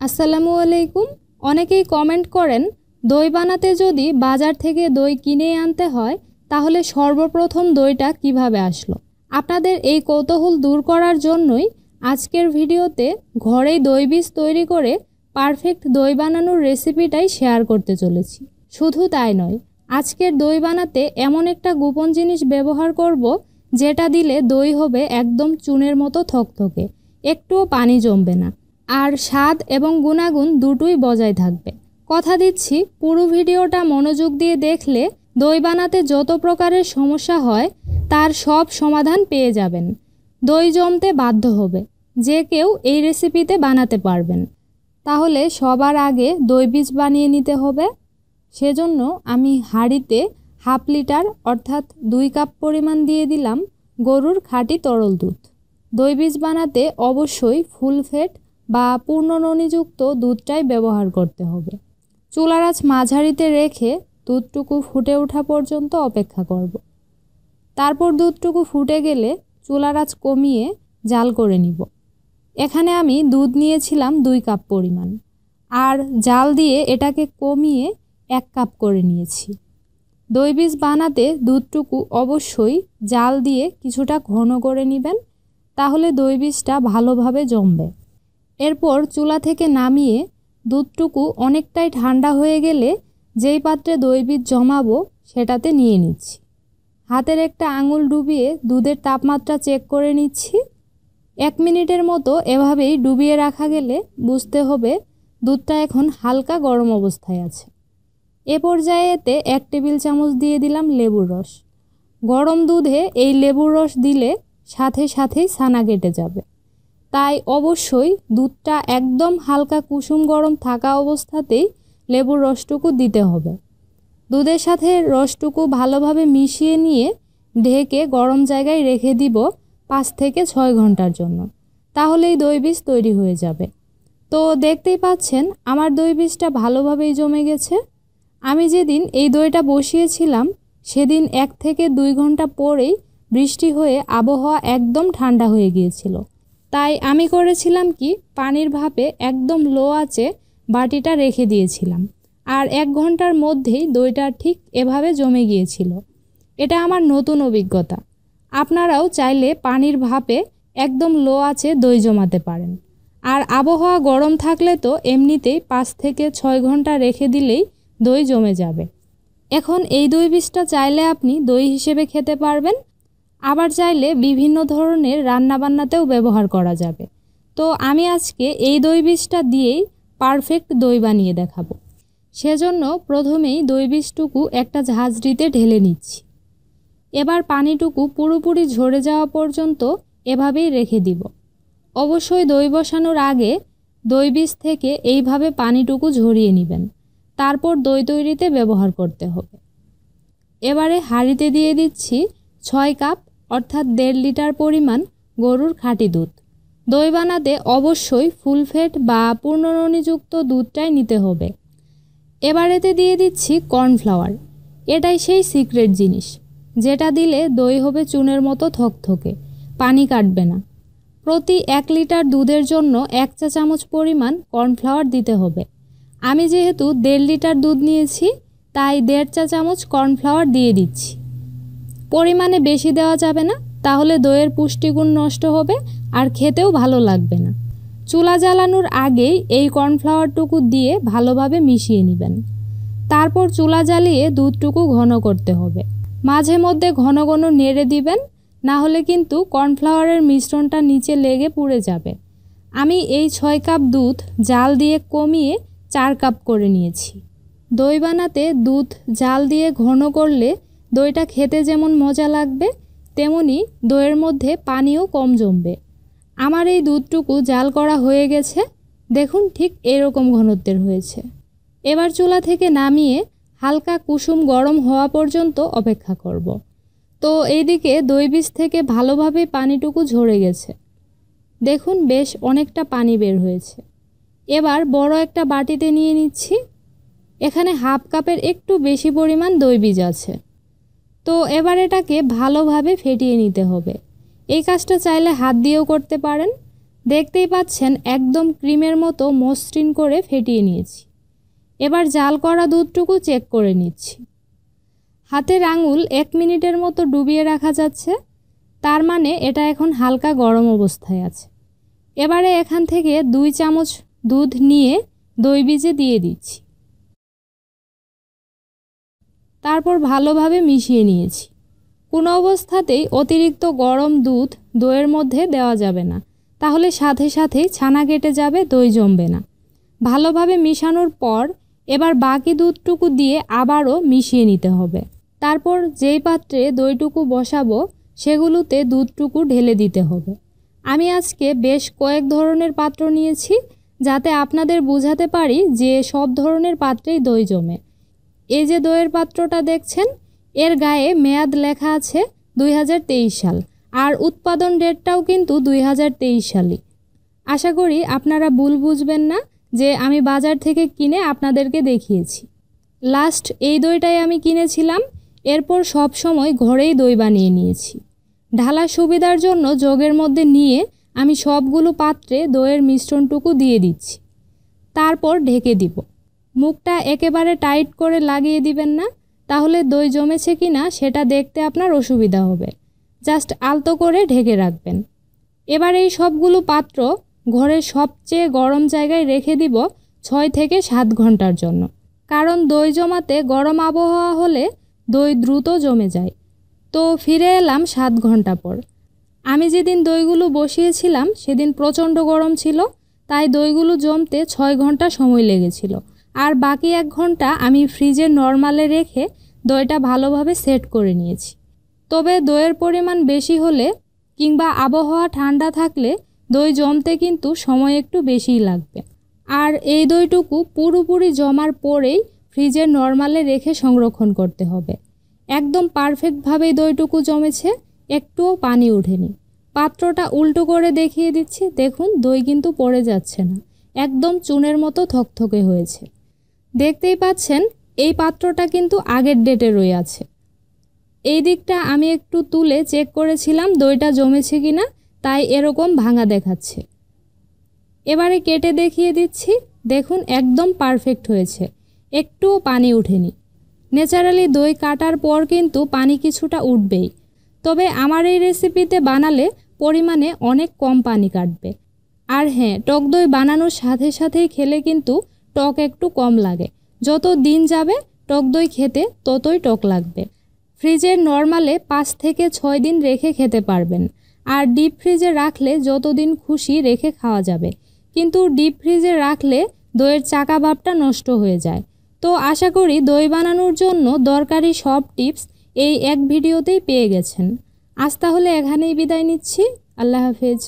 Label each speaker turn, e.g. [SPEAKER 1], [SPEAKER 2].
[SPEAKER 1] আসসালামু আলাইকুম। অনেকেই কমেন্ট করেন দই বানাতে যদি বাজার থেকে দই কিনে আনতে হয় তাহলে সর্বপ্রথম দইটা কিভাবে আসলো। আপনাদের এই কৌতূহল দূর করার জন্যই আজকের ভিডিওতে ঘরেই দই বীজ তৈরি করে পারফেক্ট দই বানানোর রেসিপিটাই শেয়ার করতে চলেছি। শুধু তাই নয়, আজকের দই বানাতে এমন একটা গোপন জিনিস ব্যবহার করব যেটা দিলে দই হবে একদম চুনের মতো থকথকে, একটুও পানি জমবে না, আর স্বাদ এবং গুণাগুণ দুটোই বজায় থাকবে। কথা দিচ্ছি, পুরো ভিডিওটা মনোযোগ দিয়ে দেখলে দই বানাতে যত প্রকারের সমস্যা হয় তার সব সমাধান পেয়ে যাবেন। দই জমতে বাধ্য হবে, যে কেউ এই রেসিপিতে বানাতে পারবেন। তাহলে সবার আগে দই বীজ বানিয়ে নিতে হবে। সেজন্য আমি হাঁড়িতে হাফ লিটার অর্থাৎ 2 কাপ পরিমাণ দিয়ে দিলাম গরুর খাঁটি তরল দুধ। দই বীজ বানাতে অবশ্যই ফুল ফ্যাট বা পূর্ণ ননিযুক্ত দুধটাই ব্যবহার করতে হবে। চুলার আঁচ মাঝারিতে রেখে দুধটুকু ফুটে ওঠা পর্যন্ত অপেক্ষা করব। তারপর দুধটুকু ফুটে গেলে চুলার আঁচ কমিয়ে জাল করে নিব। এখানে আমি দুধ নিয়েছিলাম 2 কাপ পরিমাণ, আর জাল দিয়ে এটাকে কমিয়ে 1 কাপ করে নিয়েছি। দই বীজ বানাতে দুধটুকু অবশ্যই জাল দিয়ে কিছুটা ঘন করে নেবেন, তাহলে দই বীজটা ভালোভাবে জমবে। এরপর চুলা থেকে নামিয়ে দুধটুকু অনেকটাই ঠান্ডা হয়ে গেলে যেই পাত্রে দই বীজ জমাবো সেটাতে নিয়ে নিচ্ছি। হাতের একটা আঙুল ডুবিয়ে দুধের তাপমাত্রা চেক করে নিচ্ছি। 1 মিনিটের মতো এভাবেই ডুবিয়ে রাখা গেলে বুঝতে হবে দুধটা এখন হালকা গরম অবস্থায় আছে। এ পর্যায়ে এতে 1 টেবিল চামচ দিয়ে দিলাম লেবুর রস। গরম দুধে এই লেবুর রস দিলে সাথে সাথেই ছানা কেটে যাবে, তাই অবশ্যই দুধটা একদম হালকা কুসুম গরম থাকা অবস্থাতেই লেবুর রসটুকু দিতে হবে। দুধের সাথে রসটুকু ভালোভাবে মিশিয়ে নিয়ে ঢেকে গরম জায়গায় রেখে দিব 5 থেকে 6 ঘন্টার জন্য, তাহলেই দই বীজ তৈরি হয়ে যাবে। তো দেখতেই পাচ্ছেন আমার দই বীজটা ভালোভাবেই জমে গেছে। আমি যেদিন এই দইটা বসিয়েছিলাম সেদিন 1 থেকে 2 ঘন্টা পরেই বৃষ্টি হয়ে আবহাওয়া একদম ঠান্ডা হয়ে গিয়েছিল। তাই আমি করেছিলাম কি, পানির ভাপে একদম লো আঁচে বাটিটা রেখে দিয়েছিলাম, আর 1 ঘন্টার মধ্যেই দইটা ঠিক এভাবে জমে গিয়েছিল। এটা আমার নতুন অভিজ্ঞতা। আপনারাও চাইলে পানির ভাপে একদম লো আঁচে দই জমাতে পারেন। আর আবহাওয়া গরম থাকলে তো এমনিতেই 5 থেকে 6 ঘন্টা রেখে দিলেই দই জমে যাবে। এখন এই দই বীজটা চাইলে আপনি দই হিসেবে খেতে পারবেন, আবার চাইলে বিভিন্ন ধরনের রান্নাবান্নাতেও ব্যবহার করা যাবে। তো আমি আজকে এই দই বীজটা দিয়েই পারফেক্ট দই বানিয়ে দেখাবো। সেজন্য প্রথমেই দই বীজটুকু একটা ঝাঁঝরিতে ঢেলে নিচ্ছি। এবার পানিটুকু পুরোপুরি ঝরে যাওয়া পর্যন্ত এভাবেই রেখে দিব। অবশ্যই দই বসানোর আগে দই বীজ থেকে এইভাবে পানিটুকু ঝরিয়ে নেবেন, তারপর দই তৈরিতে ব্যবহার করতে হবে। এবারে হাঁড়িতে দিয়ে দিচ্ছি 6 কাপ অর্থাৎ 1.5 লিটার পরিমাণ গরুর খাঁটি দুধ। দই বানাতে অবশ্যই ফুল ফ্যাট বা পূর্ণ ননিযুক্ত দুধটাই নিতে হবে। এবার এতে দিয়ে দিচ্ছি কর্নফ্লাওয়ার। এটাই সেই সিক্রেট জিনিস, যেটা দিলে দই হবে চুনের মতো থকথকে, পানি কাটবে না। প্রতি 1 লিটার দুধের জন্য 1 চা চামচ পরিমাণ কর্নফ্লাওয়ার দিতে হবে। আমি যেহেতু 1.5 লিটার দুধ নিয়েছি তাই 1.5 চা চামচ কর্নফ্লাওয়ার দিয়ে দিচ্ছি। পরিমাণে বেশি দেওয়া যাবে না, তাহলে দইয়ের পুষ্টিগুণ নষ্ট হবে আর খেতেও ভালো লাগবে না। চুলা জ্বালানোর আগেই এই কর্নফ্লাওয়ারটুকু দিয়ে ভালোভাবে মিশিয়ে নেবেন। তারপর চুলা জ্বালিয়ে দুধটুকু ঘন করতে হবে। মাঝে মধ্যে ঘন ঘন নেড়ে দিবেন, না হলে কিন্তু কর্নফ্লাওয়ারের মিশ্রণটা নিচে লেগে পুড়ে যাবে। আমি এই 6 কাপ দুধ জাল দিয়ে কমিয়ে 4 কাপ করে নিয়েছি। দই বানাতে দুধ জাল দিয়ে ঘন করলে দইটা খেতে যেমন মজা লাগবে, তেমনি দইয়ের মধ্যে পানিও কম জমবে। আমার এই দুধটুকু জাল করা হয়ে গেছে, দেখুন ঠিক এরকম ঘনত্বের হয়েছে। এবার চুলা থেকে নামিয়ে হালকা কুসুম গরম হওয়া পর্যন্ত অপেক্ষা করব। তো এইদিকে দই বীজ থেকে ভালোভাবে পানিটুকু ঝরে গেছে, দেখুন বেশ অনেকটা পানি বের হয়েছে। এবার বড় একটা বাটিতে নিয়ে নিচ্ছি। এখানে হাফ কাপের একটু বেশি পরিমাণ দই বীজ আছে। তো এবার এটাকে ভালোভাবে ফেটিয়ে নিতে হবে। এই কাজটা চাইলে হাত দিয়েও করতে পারেন, দেখতেই পাচ্ছেন একদম ক্রিমের মতো মসৃণ করে ফেটিয়ে নিয়েছি। এবার জাল করা দুধটুকু চেক করে নিচ্ছি। হাতের আঙুল 1 মিনিটের মতো ডুবিয়ে রাখা যাচ্ছে, তার মানে এটা এখন হালকা গরম অবস্থায় আছে। এবারে এখান থেকে 2 চামচ দুধ নিয়ে দই বীজে দিয়ে দিচ্ছি। তারপর ভালোভাবে মিশিয়ে নিয়েছি। কোনো অবস্থাতেই অতিরিক্ত গরম দুধ দইয়ের মধ্যে দেওয়া যাবে না, তাহলে সাথে সাথেই ছানা কেটে যাবে, দই জমবে না। ভালোভাবে মিশানোর পর এবার বাকি দুধটুকু দিয়ে আবারও মিশিয়ে নিতে হবে। তারপর যেই পাত্রে দইটুকু বসাবো সেগুলোতে দুধটুকু ঢেলে দিতে হবে। আমি আজকে বেশ কয়েক ধরনের পাত্র নিয়েছি, যাতে আপনাদের বোঝাতে পারি যে সব ধরনের পাত্রেই দই জমে। এই যে দইয়ের পাত্রটা দেখছেন, এর গায়ে মেয়াদ লেখা আছে 2023 সাল, আর উৎপাদন ডেটটাও কিন্তু 2023 সালই। আশা করি আপনারা ভুল বুঝবেন না যে আমি বাজার থেকে কিনে আপনাদেরকে দেখিয়েছি। লাস্ট এই দইটাই আমি কিনেছিলাম, এরপর সব সময় ঘরেই দই বানিয়ে নিয়েছি। ঢালার সুবিধার জন্য জগের মধ্যে নিয়ে আমি সবগুলো পাত্রে দইয়ের মিশ্রণটুকু দিয়ে দিচ্ছি। তারপর ঢেকে দিব। মুখটা একেবারে টাইট করে লাগিয়ে দিবেন না, তাহলে দই জমেছে কিনা সেটা দেখতে আপনার অসুবিধা হবে। জাস্ট আলতো করে ঢেকে রাখবেন। এবার এই সবগুলো পাত্র ঘরের সবচেয়ে গরম জায়গায় রেখে দিব 6 থেকে 7 ঘন্টার জন্য, কারণ দই জমাতে গরম আবহাওয়া হলে দই দ্রুত জমে যায়। তো ফিরে এলাম 7 ঘন্টা পর। আমি যেদিন দইগুলো বসিয়েছিলাম সেদিন প্রচণ্ড গরম ছিল, তাই দইগুলো জমতে 6 ঘন্টা সময় লেগেছিল। আর বাকি 1 ঘন্টা আমি ফ্রিজের নরমালে রেখে দইটা ভালোভাবে সেট করে নিয়েছি। তবে দইয়ের পরিমাণ বেশি হলে কিংবা আবহাওয়া ঠান্ডা থাকলে দই জমতে কিন্তু সময় একটু বেশিই লাগবে। আর এই দইটুকু পুরোপুরি জমার পরেই ফ্রিজের নরমালে রেখে সংরক্ষণ করতে হবে। একদম পারফেক্টভাবেই দইটুকু জমেছে, একটুও পানি ওঠেনি। পাত্রটা উল্টো করে দেখিয়ে দিচ্ছি, দেখুন দই কিন্তু পড়ে যাচ্ছে না, একদম চুনের মতো থকথকে হয়েছে। দেখতেই পাচ্ছেন এই পাত্রটা কিন্তু আগের ডেটে রয়ে আছে। এই দিকটা আমি একটু তুলে চেক করেছিলাম দইটা জমেছে কিনা, তাই এরকম ভাঙা দেখাচ্ছে। এবারে কেটে দেখিয়ে দিচ্ছি, দেখুন একদম পারফেক্ট হয়েছে, একটুও পানি ওঠেনি। ন্যাচারালি দই কাটার পর কিন্তু পানি কিছুটা উঠবেই, তবে আমার এই রেসিপিতে বানালে পরিমাণে অনেক কম পানি কাটবে। আর হ্যাঁ, টক দই বানানোর সাথে সাথেই খেলে কিন্তু টক একটু কম লাগে। যত দিন যাবে টক দই খেতে ততই টক লাগবে। ফ্রিজের নরমালে 5 থেকে 6 দিন রেখে খেতে পারবেন, আর ডিপ ফ্রিজে রাখলে যতদিন খুশি রেখে খাওয়া যাবে। কিন্তু ডিপ ফ্রিজে রাখলে দইয়ের চাকা ভাবটা নষ্ট হয়ে যায়। তো আশা করি দই বানানোর জন্য দরকারি সব টিপস এই এক ভিডিওতেই পেয়ে গেছেন। আজ তাহলে এখানেই বিদায় নিচ্ছি। আল্লাহ হাফেজ।